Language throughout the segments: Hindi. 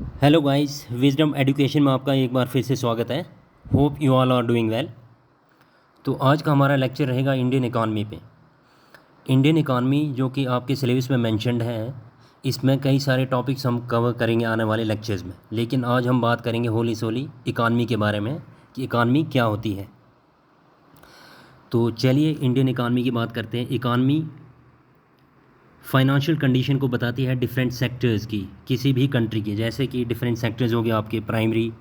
हेलो गाइस, विजडम एजुकेशन में आपका एक बार फिर से स्वागत है। Hope you all are doing well. तो आज का हमारा लेक्चर रहेगा इंडियन इकॉनमी पे। इंडियन इकॉनमी जो कि आपके सिलेबस में मेंशन्ड है, इसमें कई सारे टॉपिक्स हम कवर करेंगे आने वाले लेक्चर्स में, लेकिन आज हम बात करेंगे होली सोली इकॉनमी के बारे में कि इकॉनमी क्या होती है। तो चलिए इंडियन इकॉनमी की बात करते हैं। इकॉनमी फाइनेंशियल कंडीशन को बताती है डिफरेंट सेक्टर्स की, किसी भी कंट्री की, जैसे कि डिफरेंट सेक्टर्स हो गए आपके primary,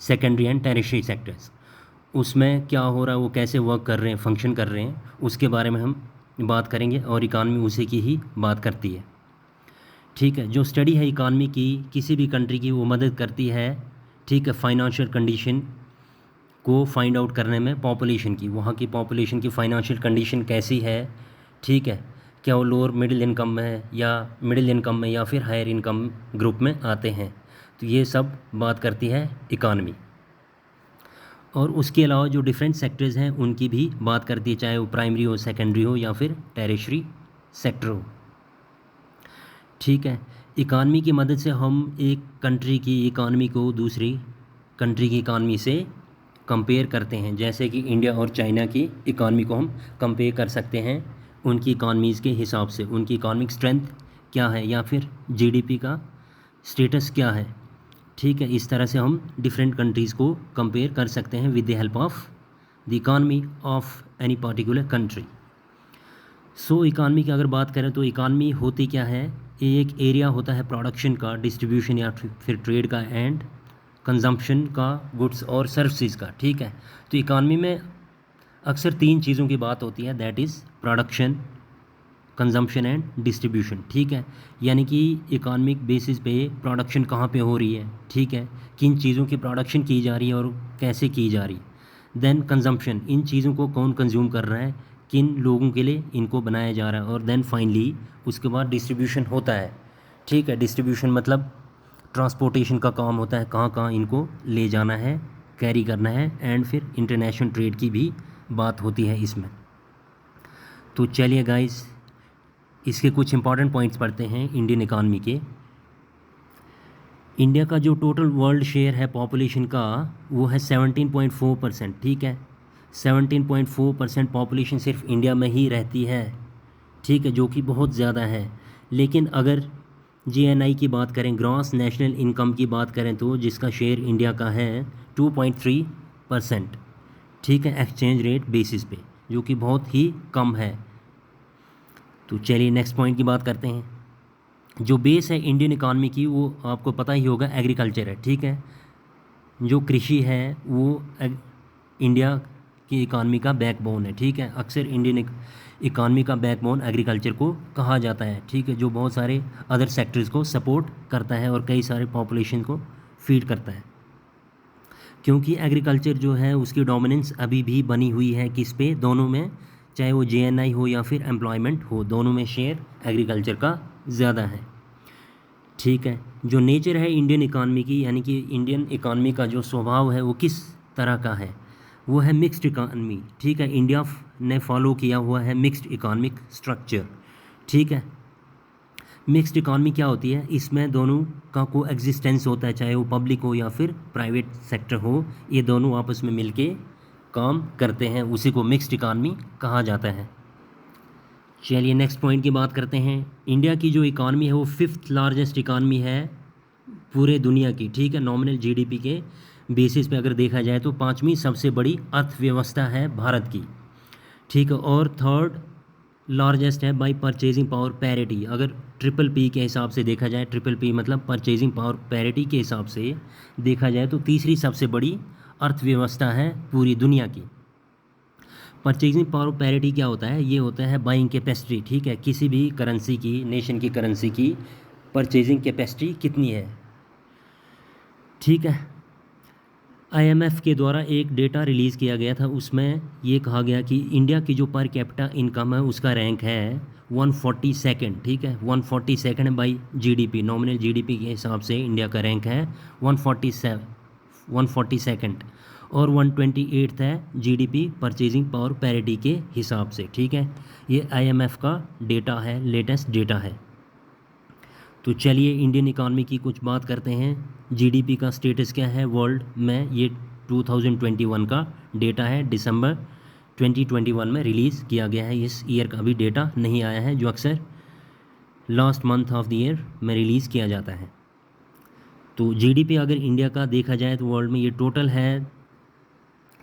secondary and tertiary sectors. उसमें क्या हो रहा है, वो कैसे वर्क कर रहे हैं, फंक्शन कर रहे हैं, उसके बारे में हम बात करेंगे और इकानमी उसी की ही बात करती है। ठीक है, जो स्टडी है इकानमी की किसी भी कंट्री की, वो मदद करती है, ठीक है, फाइनेंशियल कंडीशन को फाइंड आउट करने में, पॉपुलेशन की, वहाँ की पॉपुलेशन की फाइनेंशियल कंडीशन कैसी है, ठीक है, क्या वो लोअर मिडिल इनकम में है या मिडिल इनकम में या फिर हायर इनकम ग्रुप में आते हैं। तो ये सब बात करती है इकानमी। और उसके अलावा जो डिफरेंट सेक्टर्स हैं उनकी भी बात करती है, चाहे वो प्राइमरी हो, सेकेंडरी हो या फिर टेरिशरी सेक्टर हो। ठीक है, इकानमी की मदद से हम एक कंट्री की इकानमी को दूसरी कंट्री की इकानमी से कंपेयर करते हैं, जैसे कि इंडिया और चाइना की इकानमी को हम कंपेयर कर सकते हैं उनकी इकानमीज़ के हिसाब से, उनकी इकॉनमिक स्ट्रेंथ क्या है या फिर जीडीपी का स्टेटस क्या है। ठीक है, इस तरह से हम डिफरेंट कंट्रीज़ को कंपेयर कर सकते हैं with the help of the economy of any particular country. So economy की अगर बात करें तो इकानमी होती क्या है, एक एरिया होता है प्रोडक्शन का, डिस्ट्रीब्यूशन या फिर ट्रेड का, एंड कंजम्पशन का, गुड्स और सर्विसेज का। ठीक है, तो इकानमी में अक्सर तीन चीज़ों की बात होती है, that is production, consumption and distribution. ठीक है, यानी कि इकॉनमिक बेसिस पे प्रोडक्शन कहाँ पे हो रही है, ठीक है, किन चीज़ों की प्रोडक्शन की जा रही है और कैसे की जा रही है। देन कंजम्पशन, इन चीज़ों को कौन कंज्यूम कर रहा है, किन लोगों के लिए इनको बनाया जा रहा है। और देन फाइनली उसके बाद डिस्ट्रीब्यूशन होता है। ठीक है, डिस्ट्रीब्यूशन मतलब ट्रांसपोर्टेशन का काम होता है, कहाँ कहाँ इनको ले जाना है, कैरी करना है, एंड फिर इंटरनेशनल ट्रेड की भी बात होती है इसमें। तो चलिए गाइस, इसके कुछ इंपॉर्टेंट पॉइंट्स पढ़ते हैं इंडियन इकानमी के। इंडिया का जो टोटल वर्ल्ड शेयर है पॉपुलेशन का, वो है 17.4%। ठीक है, 17.4% पॉपुलेशन सिर्फ इंडिया में ही रहती है। ठीक है, जो कि बहुत ज़्यादा है। लेकिन अगर जीएनआई की बात करें, ग्रॉस नेशनल इनकम की बात करें, तो जिसका शेयर इंडिया का है 2.3%। ठीक है, एक्सचेंज रेट बेसिस पे, जो कि बहुत ही कम है। तो चलिए नेक्स्ट पॉइंट की बात करते हैं। जो बेस है इंडियन इकॉनमी की, वो आपको पता ही होगा, एग्रीकल्चर है। ठीक है, जो कृषि है वो इंडिया की इकॉनमी का बैकबोन है। ठीक है, अक्सर इंडियन इकॉनमी का बैकबोन एग्रीकल्चर को कहा जाता है। ठीक है, जो बहुत सारे अदर सेक्टर्स को सपोर्ट करता है और कई सारे पॉपुलेशन को फीड करता है, क्योंकि एग्रीकल्चर जो है उसकी डोमिनेंस अभी भी बनी हुई है किस पे, दोनों में, चाहे वो जेएनआई हो या फिर एम्प्लॉयमेंट हो, दोनों में शेयर एग्रीकल्चर का ज़्यादा है। ठीक है, जो नेचर है इंडियन इकॉनमी की, यानी कि इंडियन इकॉनमी का जो स्वभाव है वो किस तरह का है, वो है मिक्स्ड इकॉनमी। ठीक है, इंडिया ने फॉलो किया हुआ है मिक्स्ड इकॉनमिक स्ट्रक्चर। ठीक है, मिक्स्ड इकॉनमी क्या होती है, इसमें दोनों का को एग्जिस्टेंस होता है, चाहे वो पब्लिक हो या फिर प्राइवेट सेक्टर हो, ये दोनों आपस में मिलके काम करते हैं, उसी को मिक्स्ड इकॉनमी कहा जाता है। चलिए नेक्स्ट पॉइंट की बात करते हैं। इंडिया की जो इकॉनमी है वो फिफ्थ लार्जेस्ट इकॉनमी है पूरे दुनिया की। ठीक है, नॉमिनल जीडीपी के बेसिस पे अगर देखा जाए तो पांचवी सबसे बड़ी अर्थव्यवस्था है भारत की। ठीक है, और थर्ड लार्जेस्ट है बाय परचेजिंग पावर पैरिटी। अगर ट्रिपल पी के हिसाब से देखा जाए, ट्रिपल पी मतलब परचेजिंग पावर पैरिटी के हिसाब से देखा जाए तो तीसरी सबसे बड़ी अर्थव्यवस्था है पूरी दुनिया की। परचेजिंग पावर पैरिटी क्या होता है, ये होता है बाइंग कैपेसिटी। ठीक है, किसी भी करेंसी की, नेशन की करेंसी की परचेजिंग कैपेसिटी कितनी है। ठीक है, आईएमएफ के द्वारा एक डेटा रिलीज़ किया गया था, उसमें ये कहा गया कि इंडिया की जो पर कैपिटा इनकम है उसका रैंक है 142nd। ठीक है, 142nd है बाई जीडीपी, नॉमिनल जीडीपी के हिसाब से इंडिया का रैंक है 142nd, और 128th है जीडीपी परचेजिंग पावर पैरिटी के हिसाब से। ठीक है, ये आईएमएफ का डेटा है, लेटेस्ट डेटा है। तो चलिए इंडियन इकॉनमी की कुछ बात करते हैं। जीडीपी का स्टेटस क्या है वर्ल्ड में, ये 2021 का डेटा है, दिसंबर 2021 में रिलीज़ किया गया है। इस ईयर का अभी डेटा नहीं आया है, जो अक्सर last month of the year में रिलीज़ किया जाता है। तो जीडीपी अगर इंडिया का देखा जाए तो वर्ल्ड में ये टोटल है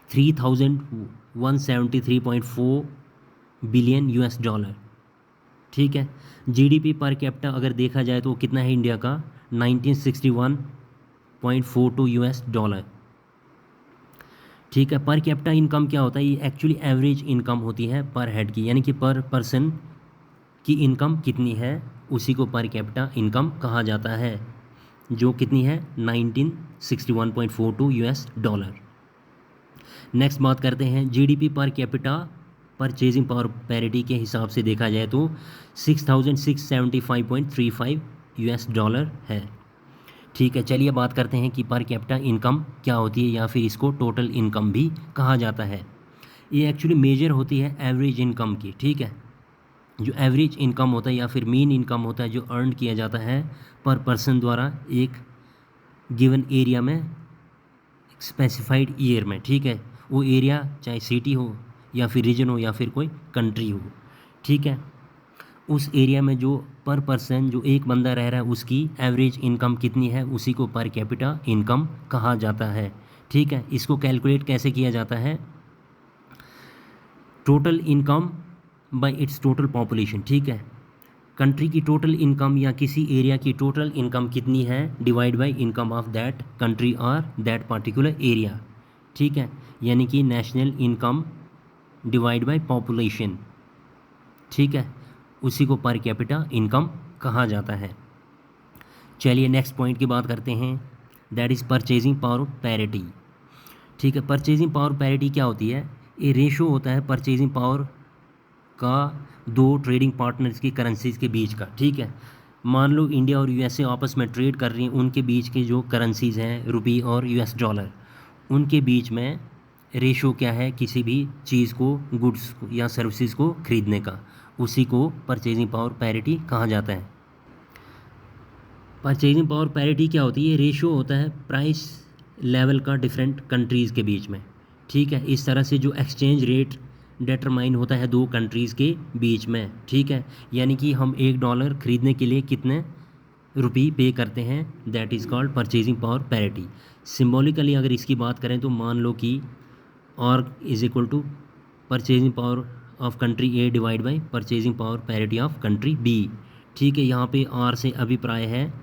3173.4 बिलियन यूएस डॉलर। ठीक है, जीडीपी पर कैपिटा अगर देखा जाए तो कितना है इंडिया का, 1961.42 यूएस डॉलर। ठीक है, पर कैपिटा इनकम क्या होता है, ये एक्चुअली एवरेज इनकम होती है पर हेड की, यानी कि पर पर्सन की इनकम कितनी है उसी को पर कैपिटा इनकम कहा जाता है, जो कितनी है 1961.42 यूएस डॉलर। नेक्स्ट बात करते हैं GDP per capita purchasing power parity के हिसाब से देखा जाए तो 6675.35 यूएस डॉलर है। ठीक है, चलिए बात करते हैं कि पर कैपिटा इनकम क्या होती है, या फिर इसको टोटल इनकम भी कहा जाता है। ये एक्चुअली मेजर होती है एवरेज इनकम की। ठीक है, जो एवरेज इनकम होता है या फिर मीन इनकम होता है जो अर्न किया जाता है पर पर्सन द्वारा एक गिवन एरिया में, स्पेसिफाइड ईयर में। ठीक है, वो एरिया चाहे सिटी हो या फिर रीजन हो या फिर कोई कंट्री हो। ठीक है, उस एरिया में जो पर पर्सन जो एक बंदा रह रहा है उसकी एवरेज इनकम कितनी है उसी को पर कैपिटा इनकम कहा जाता है। ठीक है, इसको कैलकुलेट कैसे किया जाता है, total income by it's total population. ठीक है, कंट्री की टोटल इनकम या किसी एरिया की टोटल इनकम कितनी है divide by income of that country और दैट पर्टिकुलर एरिया। ठीक है, यानी कि national income divide by population. ठीक है, उसी को पर कैपिटा इनकम कहा जाता है। चलिए नेक्स्ट पॉइंट की बात करते हैं, that is purchasing power parity. ठीक है, परचेजिंग पावर पैरिटी क्या होती है, ये रेशो होता है परचेजिंग पावर का दो ट्रेडिंग पार्टनर्स की करेंसीज के बीच का। ठीक है, मान लो इंडिया और यूएसए आपस में ट्रेड कर रही हैं, उनके बीच के जो करेंसीज हैं रुपी और यूएस डॉलर, उनके बीच में रेशो क्या है किसी भी चीज़ को, गुड्स या सर्विसेज को खरीदने का, उसी को परचेजिंग पावर पैरिटी कहा जाता है। परचेजिंग पावर पैरिटी क्या होती है, रेशो होता है प्राइस लेवल का डिफरेंट कंट्रीज़ के बीच में। ठीक है, इस तरह से जो एक्सचेंज रेट डिटरमाइन होता है दो कंट्रीज़ के बीच में। ठीक है, यानी कि हम $1 खरीदने के लिए कितने रुपये पे करते हैं, that is called purchasing power parity. Symbolically अगर इसकी बात करें तो मान लो कि R is equal to purchasing power of country A divide by purchasing power parity of country B. ठीक है, यहाँ पे R से अभिप्राय है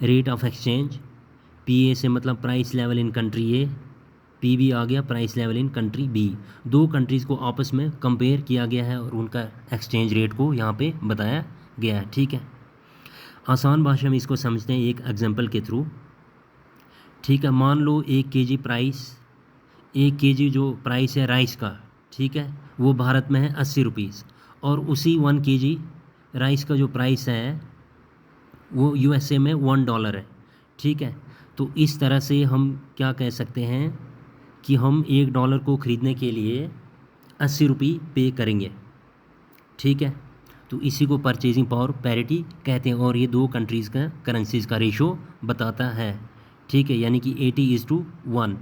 रेट ऑफ एक्सचेंज, PA से मतलब price level in country A, PB आ गया price level in country B. दो कंट्रीज़ को आपस में कंपेयर किया गया है और उनका एक्सचेंज रेट को यहाँ पे बताया गया है। ठीक है, आसान भाषा में इसको समझते हैं एक एग्जांपल के थ्रू। ठीक है, मान लो 1 kg प्राइस, 1 kg जो प्राइस है राइस का, ठीक है, वो भारत में है 80 रुपीज़, और उसी 1 kg राइस का जो प्राइस है वो USA में $1 है। ठीक है, तो इस तरह से हम क्या कह सकते हैं कि हम $1 को ख़रीदने के लिए 80 रुपये पे करेंगे। ठीक है, तो इसी को परचेजिंग पावर पैरिटी कहते हैं, और ये दो कंट्रीज़ का करेंसीज़ का रेशो बताता है। ठीक है, यानी कि 80:1,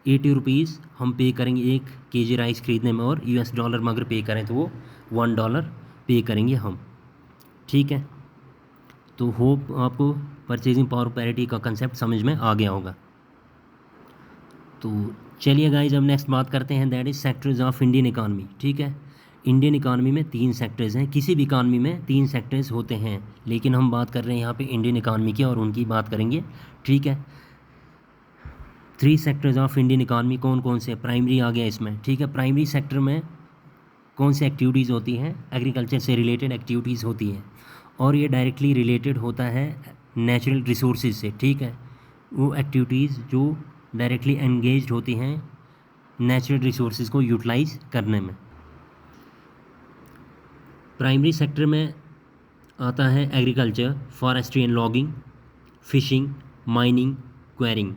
80 रुपीज़ हम पे करेंगे 1 kg राइस ख़रीदने में, और $, में अगर पे करें तो वो $1 पे करेंगे हम। ठीक है, तो होप आपको परचेजिंग पावर पैरिटी का कंसेप्ट समझ में आ गया होगा। तो चलिए गाइज, अब नेक्स्ट बात करते हैं, that is sectors of Indian economy. ठीक है, इंडियन इकानमी में 3 सेक्टर्स हैं, किसी भी इकानमी में 3 सेक्टर्स होते हैं, लेकिन हम बात कर रहे हैं यहाँ पे इंडियन इकानमी की और उनकी बात करेंगे। ठीक है, 3 सेक्टर्स ऑफ इंडियन इकानमी कौन कौन से, प्राइमरी आ गया इसमें। ठीक है, प्राइमरी सेक्टर में कौन सी एक्टिविटीज़ होती हैं, एग्रीकल्चर से रिलेटेड एक्टिविटीज़ होती हैं, और ये डायरेक्टली रिलेटेड होता है नेचुरल रिसोर्सेज से। ठीक है, वो एक्टिविटीज़ जो डायरेक्टली एंगेज्ड होती हैं नेचुरल रिसोर्सेज को यूटिलाइज करने में। प्राइमरी सेक्टर में आता है agriculture, forestry and logging, fishing, mining, quarrying.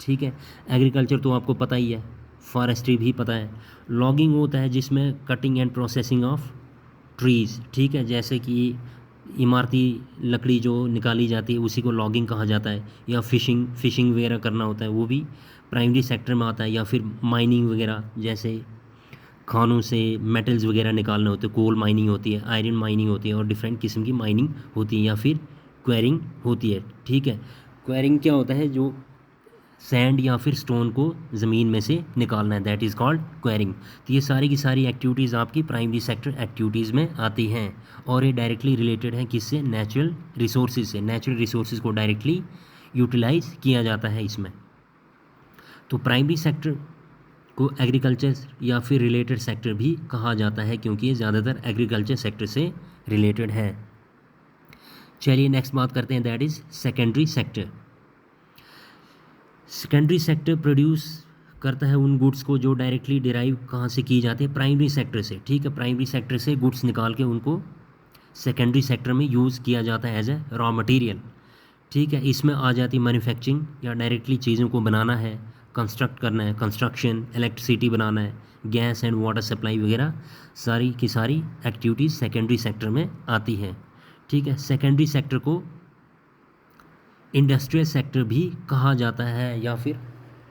ठीक है, एग्रीकल्चर तो आपको पता ही है, फॉरेस्ट्री भी पता है, लॉगिंग होता है जिसमें cutting and processing of trees. ठीक है, जैसे कि इमारती लकड़ी जो निकाली जाती है उसी को लॉगिंग कहा जाता है, या फिशिंग वगैरह करना होता है वो भी प्राइमरी सेक्टर में आता है, या फिर माइनिंग वगैरह जैसे खानों से मेटल्स वगैरह निकालने होते हैं, कोल माइनिंग होती है, आयरन माइनिंग होती है और डिफरेंट किस्म की माइनिंग होती है, या फिर क्वेरिंग होती है। ठीक है, क्वेरिंग क्या होता है, जो सैंड या फिर स्टोन को ज़मीन में से निकालना है, दैट इज़ कॉल्ड क्वेरिंग। तो ये सारी की सारी एक्टिविटीज़ आपकी प्राइमरी सेक्टर एक्टिविटीज़ में आती हैं, और ये डायरेक्टली रिलेटेड है किससे, नेचुरल रिसोर्सेज से। नेचुरल रिसोर्सेज को डायरेक्टली यूटिलाइज किया जाता है इसमें। तो प्राइमरी सेक्टर को एग्रीकल्चर या फिर रिलेटेड सेक्टर भी कहा जाता है, क्योंकि ये ज़्यादातर एग्रीकल्चर सेक्टर से रिलेटेड है। चलिए नेक्स्ट बात करते हैं, that is secondary sector. Secondary sector produce करता है उन गुड्स को जो डायरेक्टली डिराइव कहाँ से की जाती है, प्राइमरी सेक्टर से। ठीक है, प्राइमरी सेक्टर से गुड्स निकाल के उनको सेकेंडरी सेक्टर में यूज़ किया जाता है एज ए रॉ मटेरियल। ठीक है, इसमें आ जाती मैन्युफैक्चरिंग, या डायरेक्टली चीज़ों को बनाना है, कंस्ट्रक्ट करना है, कंस्ट्रक्शन, इलेक्ट्रिसिटी बनाना है, गैस एंड वाटर सप्लाई वगैरह सारी की सारी एक्टिविटीज़ सेकेंडरी सेक्टर में आती हैं। ठीक है, सेकेंडरी सेक्टर को इंडस्ट्रियल सेक्टर भी कहा जाता है, या फिर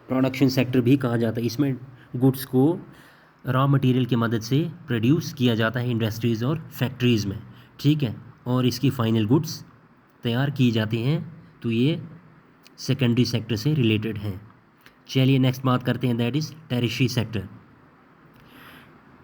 प्रोडक्शन सेक्टर भी कहा जाता है। इसमें गुड्स को रॉ मटेरियल की मदद से प्रोड्यूस किया जाता है इंडस्ट्रीज़ और फैक्ट्रीज़ में। ठीक है, और इसकी फाइनल गुड्स तैयार की जाती हैं। तो ये सेकेंडरी सेक्टर से रिलेटेड हैं। चलिए नेक्स्ट बात करते हैं, that is tertiary sector.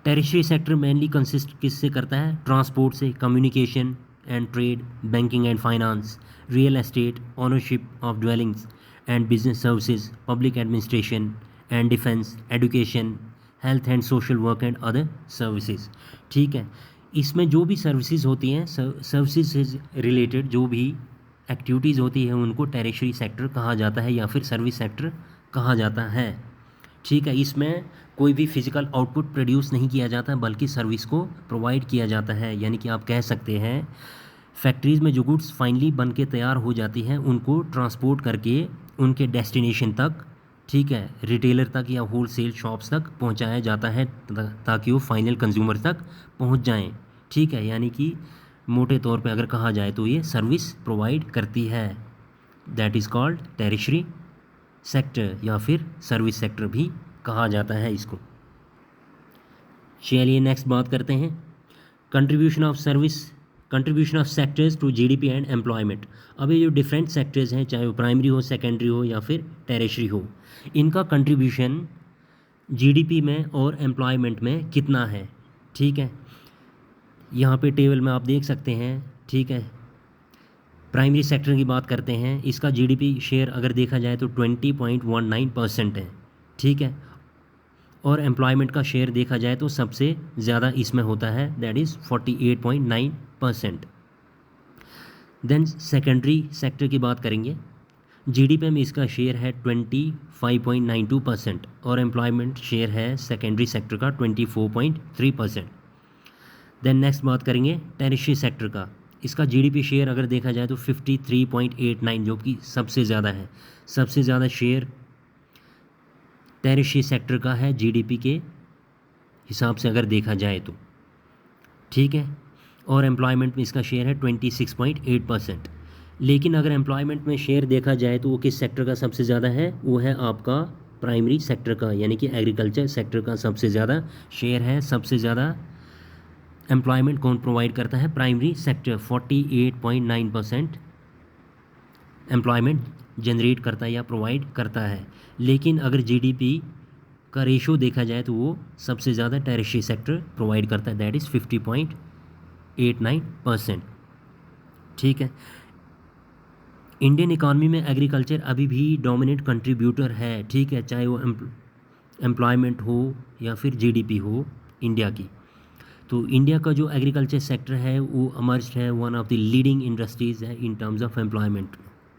Tertiary sector mainly consist किससे करता है, ट्रांसपोर्ट से, communication and trade, banking and finance, real estate, ownership of dwellings and business services, public administration and defence, education, health and social work and other services. ठीक है, इसमें जो भी सर्विसेज होती हैं, सर्विसेज से रिलेटेड जो भी एक्टिविटीज़ होती हैं उनको टेरिशरी सेक्टर कहा जाता है, या फिर सर्विस सेक्टर कहा जाता है। ठीक है, इसमें कोई भी फिजिकल आउटपुट प्रोड्यूस नहीं किया जाता, बल्कि सर्विस को प्रोवाइड किया जाता है। यानी कि आप कह सकते हैं फैक्ट्रीज़ में जो गुड्स फाइनली बन के तैयार हो जाती हैं उनको ट्रांसपोर्ट करके उनके डेस्टिनेशन तक, ठीक है, रिटेलर तक या होलसेल शॉप्स तक पहुंचाया जाता है, ताकि वो फाइनल कंज्यूमर तक पहुंच जाएं। ठीक है, यानी कि मोटे तौर पे अगर कहा जाए तो ये सर्विस प्रोवाइड करती है, that is called tertiary sector, या फिर सर्विस सेक्टर भी कहा जाता है इसको। चलिए नेक्स्ट बात करते हैं, contribution of sectors to GDP and employment. अब ये जो डिफरेंट सेक्टर्स हैं, चाहे वो प्राइमरी हो, सेकेंडरी हो या फिर टेरिशरी हो, इनका कंट्रीब्यूशन जीडीपी में और एम्प्लॉयमेंट में कितना है। ठीक है, यहाँ पे टेबल में आप देख सकते हैं। ठीक है, प्राइमरी सेक्टर की बात करते हैं, इसका जीडीपी शेयर अगर देखा जाए तो 20.19% है। ठीक है, और एम्प्लॉयमेंट का शेयर देखा जाए तो सबसे ज़्यादा इसमें होता है, that is 48.9%। Then secondary sector की बात करेंगे, जीडीपी में इसका शेयर है 25.92% और एम्प्लॉयमेंट शेयर है सेकेंडरी सेक्टर का 24.3%। देन नेक्स्ट बात करेंगे टेरिशरी सेक्टर का, इसका जीडीपी शेयर अगर देखा जाए तो 53.89, जो कि सबसे ज़्यादा है। सबसे ज़्यादा शेयर टेरिशरी सेक्टर का है जीडीपी के हिसाब से अगर देखा जाए तो। ठीक है, और एम्प्लॉयमेंट में इसका शेयर है 26.8%। लेकिन अगर एम्प्लॉयमेंट में शेयर देखा जाए तो वो किस सेक्टर का सबसे ज़्यादा है, वो है आपका प्राइमरी सेक्टर का, यानी कि एग्रीकल्चर सेक्टर का सबसे ज़्यादा शेयर है। सबसे ज़्यादा एम्प्लॉयमेंट कौन प्रोवाइड करता है, प्राइमरी सेक्टर 48.9% एम्प्लॉयमेंट जनरेट करता है या प्रोवाइड करता है। लेकिन अगर जीडीपी का रेशो देखा जाए तो वो सबसे ज़्यादा टेरिशरी सेक्टर प्रोवाइड करता है, दैट इज़ 50.89%। ठीक है, इंडियन इकॉनमी में एग्रीकल्चर अभी भी डोमिनेंट कंट्रीब्यूटर है। ठीक है, चाहे वो एम्प्लॉयमेंट हो या फिर जीडीपी हो इंडिया की। तो इंडिया का जो एग्रीकल्चर सेक्टर है वो अमर्ज है, one of the leading industries है इन टर्म्स ऑफ एम्प्लॉयमेंट।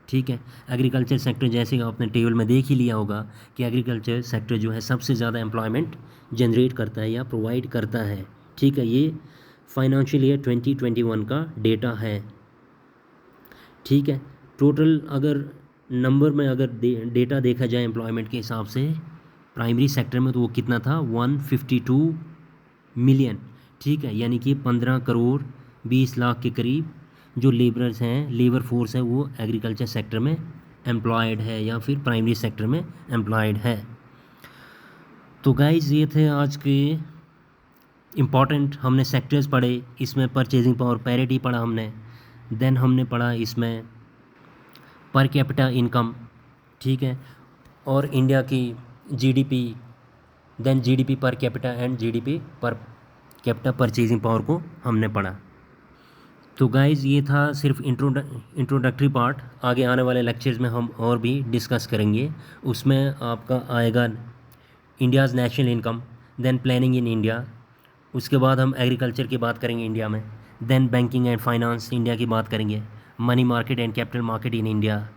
ठीक है, एग्रीकल्चर सेक्टर जैसे आपने टेबल में देख ही लिया होगा कि एग्रीकल्चर सेक्टर जो है सबसे ज़्यादा एम्प्लॉयमेंट जनरेट करता है या प्रोवाइड करता है। ठीक है, ये फाइनेंशियल ईयर 2021 का डेटा है। ठीक है, टोटल अगर नंबर में अगर डेटा देखा जाए एम्प्लॉयमेंट के हिसाब से प्राइमरी सेक्टर में, तो वो कितना था, 152 मिलियन। ठीक है, यानी कि 15 करोड़ 20 लाख के करीब जो लेबरर्स हैं, लेबर फोर्स है, वो एग्रीकल्चर सेक्टर में एम्प्लॉयड है या फिर प्राइमरी सेक्टर में एम्प्लॉयड है। तो गाइस ये थे आज के इम्पॉर्टेंट, हमने सेक्टर्स पढ़े, इसमें परचेजिंग पावर पैरिटी पढ़ा हमने, देन हमने पढ़ा इसमें पर कैपिटा इनकम, ठीक है, और इंडिया की GDP, then GDP per capita and GDP per capita purchasing power को हमने पढ़ा। तो गाइज़ ये था सिर्फ इंट्रोडक्टरी पार्ट। आगे आने वाले लेक्चर्स में हम और भी डिस्कस करेंगे। उसमें आपका आएगा India's national income, then planning in India, उसके बाद हम एग्रीकल्चर की बात करेंगे इंडिया में, then banking and finance India की बात करेंगे, money market and capital market in India,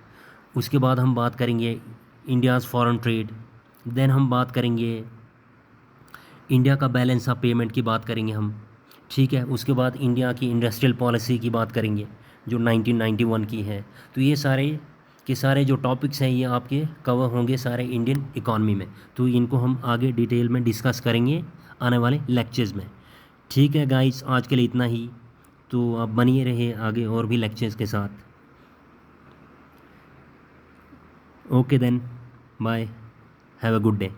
उसके बाद हम बात करेंगे इंडियाज़ फॉरेन ट्रेड, देन हम बात करेंगे इंडिया का बैलेंस ऑफ पेमेंट की बात करेंगे हम, ठीक है। उसके बाद इंडिया की इंडस्ट्रियल पॉलिसी की बात करेंगे जो 1991 की है। तो ये सारे के सारे जो टॉपिक्स हैं ये आपके कवर होंगे सारे इंडियन इकॉनमी में। तो इनको हम आगे डिटेल में डिस्कस करेंगे आने वाले लेक्चर्स में, ठीक है गाइस। आज के लिए इतना ही, तो आप बनिए रहे आगे और भी लेक्चर्स के साथ। Okay then, bye, have a good day.